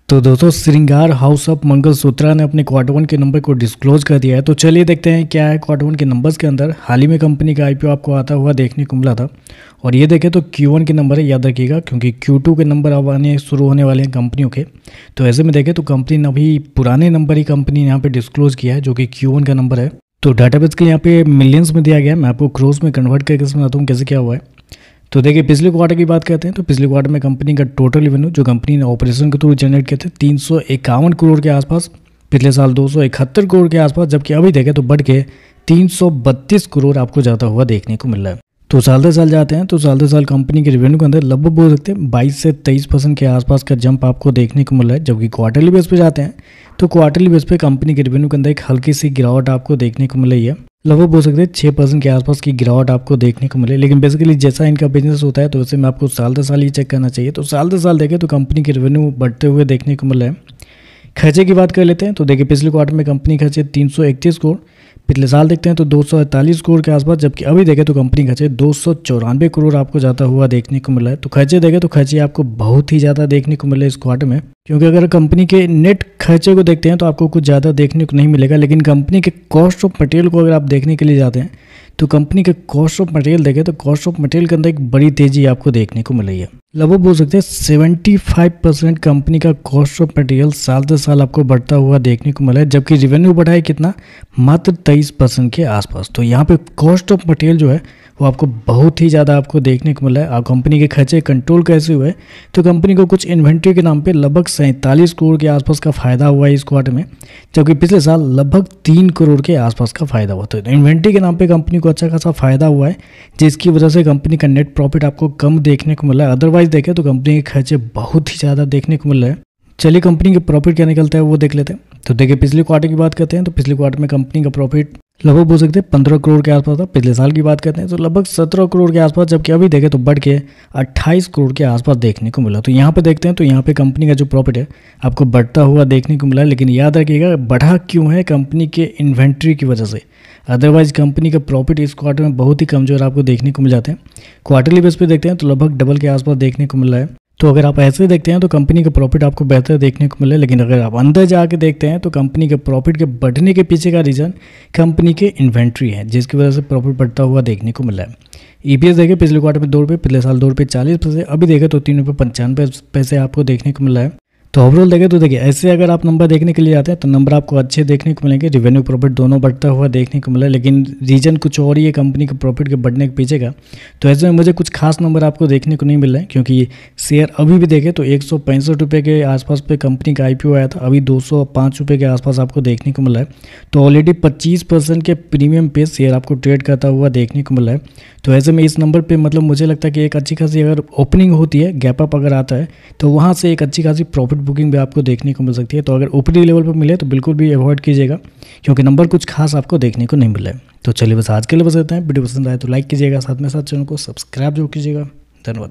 तो दोस्तों श्रृंगार हाउस ऑफ मंगलसूत्रा ने अपने क्वार्टर वन के नंबर को डिस्क्लोज कर दिया है। तो चलिए देखते हैं क्या है क्वार्टर वन के नंबर्स के अंदर। हाल ही में कंपनी का आईपीओ आपको आता हुआ देखने को मिला था और ये देखें तो Q1 के नंबर है, याद रखिएगा, क्योंकि Q2 के नंबर अब आने शुरू होने वाले हैं कंपनियों के। तो ऐसे में देखें तो कंपनी ने अभी पुराने नंबर ही कंपनी ने यहाँ पे डिस्क्लोज किया है जो कि Q1 का नंबर है। तो डाटाबेस के लिए यहाँ पे मिलियंस में दिया गया है। मैं आपको क्रोस में कन्वर्ट करके समझाता हूँ कैसे क्या हुआ है। तो देखिए पिछले क्वार्टर की बात करते हैं तो पिछले क्वार्टर में कंपनी का टोटल रेवेन्यू जो कंपनी ने ऑपरेशन के थ्रू जनरेट किए थे 351 करोड़ के आसपास, पिछले साल 271 करोड़ के आसपास, जबकि अभी देखें तो बढ़ के 332 करोड़ आपको जाता हुआ देखने को मिल रहा है। तो साल दर साल जाते हैं तो साल दर साल कंपनी के रेवेन्यू के अंदर लगभग बोल सकते हैं 22 से 23% के आसपास का जंप आपको देखने को मिल रहा है। जबकि क्वार्टरली बेस पे जाते हैं तो क्वार्टरली बेस पे कंपनी के रेवेन्यू के अंदर एक हल्की सी गिरावट आपको देखने को मिल रही है। लगभग बोल सकते हैं 6% के आसपास की गिरावट आपको देखने को मिले। लेकिन बेसिकली जैसा इनका बिजनेस होता है तो वैसे में आपको साल दर साल ही चेक करना चाहिए। तो साल दर साल देखें तो कंपनी के रेवेन्यू बढ़ते हुए देखने को मिल रहा है। खर्चे की बात कर लेते हैं तो देखिए पिछले क्वार्टर में कंपनी खर्चे 331 करोड़, पिछले साल देखते हैं तो 248 करोड़ के आसपास, जबकि अभी देखें तो कंपनी खर्चे 294 करोड़ आपको जाता हुआ देखने को मिला है। तो खर्चे देखें तो खर्चे आपको बहुत ही ज़्यादा देखने को मिले इस क्वार्टर में, क्योंकि अगर कंपनी के नेट खर्चे को देखते हैं तो आपको कुछ ज़्यादा देखने को नहीं मिलेगा। लेकिन कंपनी के कॉस्ट ऑफ मटेरियल को अगर आप देखने के लिए जाते हैं तो कंपनी के कॉस्ट ऑफ मटेरियल देखें तो कॉस्ट ऑफ मटेरियल के अंदर एक बड़ी तेजी आपको देखने को मिल रही है। लगभग बोल सकते हैं 75% कंपनी का कॉस्ट ऑफ मटेरियल साल दर साल आपको बढ़ता हुआ देखने को मिला है, जबकि रेवेन्यू बढ़ा है कितना, मात्र 23% के आसपास। तो यहाँ पे कॉस्ट ऑफ मटेरियल जो है वो आपको बहुत ही ज़्यादा आपको देखने को मिला है। और कंपनी के खर्चे कंट्रोल कैसे हुए तो कंपनी को कुछ इन्वेंट्री के नाम पे लगभग 47 करोड़ के आसपास का फायदा हुआ है इस क्वार्टर में, जबकि पिछले साल लगभग 3 करोड़ के आसपास का फायदा हुआ। तो इन्वेंट्री के नाम पे कंपनी को अच्छा खासा फायदा हुआ है, जिसकी वजह से कंपनी का नेट प्रॉफिट आपको कम देखने को मिला है। अदरवाइज देखें तो कंपनी के खर्चे बहुत ही ज़्यादा देखने को मिल रहे हैं। चलिए कंपनी के प्रॉफिट क्या निकलता है वो देख लेते हैं। तो देखिए पिछले क्वार्टर की बात करते हैं तो पिछले क्वार्टर में कंपनी का प्रॉफिट लगभग बोल सकते हैं 15 करोड़ के आसपास था। पिछले साल की बात करते हैं तो लगभग 17 करोड़ के आसपास, जबकि अभी देखें तो बढ़ के 28 करोड़ के आसपास देखने को मिला। तो यहाँ पे देखते हैं तो यहाँ पे कंपनी का जो प्रॉफिट है आपको बढ़ता हुआ देखने को मिला। लेकिन याद रखिएगा बढ़ा क्यों है, कंपनी के इन्वेंट्री की वजह से। अदरवाइज कंपनी का प्रॉफिट इस क्वार्टर में बहुत ही कमजोर आपको देखने को मिल जाते हैं। क्वार्टरली बेस पे देखते हैं तो लगभग डबल के आसपास देखने को मिल रहा है। तो अगर आप ऐसे देखते हैं तो कंपनी का प्रॉफिट आपको बेहतर देखने को मिले। लेकिन अगर आप अंदर जाके देखते हैं तो कंपनी के प्रॉफिट के बढ़ने के पीछे का रीज़न कंपनी के इन्वेंट्री है, जिसकी वजह से प्रॉफिट बढ़ता हुआ देखने को मिला है। ईपीएस देखें पिछले क्वार्टर में 2 रुपये, पिछले साल 2 रुपये 40 पैसे, अभी देखें तो 3 रुपये 95 पैसे आपको देखने को मिला है। तो ओवरऑल देखें तो देखिए ऐसे अगर आप नंबर देखने के लिए आते हैं तो नंबर आपको अच्छे देखने को मिलेंगे, रेवेन्यू प्रॉफिट दोनों बढ़ता हुआ देखने को मिला है। लेकिन रीजन कुछ और ही है कंपनी के प्रॉफिट के बढ़ने के पीछे का। तो ऐसे में मुझे कुछ खास नंबर आपको देखने को नहीं मिल रहा है, क्योंकि शेयर अभी भी देखें तो 165 रुपये के आसपास पे कंपनी का आईपीओ आया था, अभी 205 रुपये के आसपास आपको देखने को मिला है। तो ऑलरेडी 25% के प्रीमियम पे शेयर आपको ट्रेड करता हुआ देखने को मिला है। तो ऐसे में इस नंबर पे मतलब मुझे लगता है कि एक अच्छी खासी अगर ओपनिंग होती है, गैप अप अगर आता है तो वहाँ से एक अच्छी खासी प्रॉफिट बुकिंग भी आपको देखने को मिल सकती है। तो अगर ऊपरी लेवल पर मिले तो बिल्कुल भी अवॉइड कीजिएगा, क्योंकि नंबर कुछ खास आपको देखने को नहीं मिला है। तो चलिए बस आज के लिए बस इतना है। वीडियो पसंद आए तो लाइक कीजिएगा, साथ में साथ चैनल को सब्सक्राइब जरूर कीजिएगा। धन्यवाद।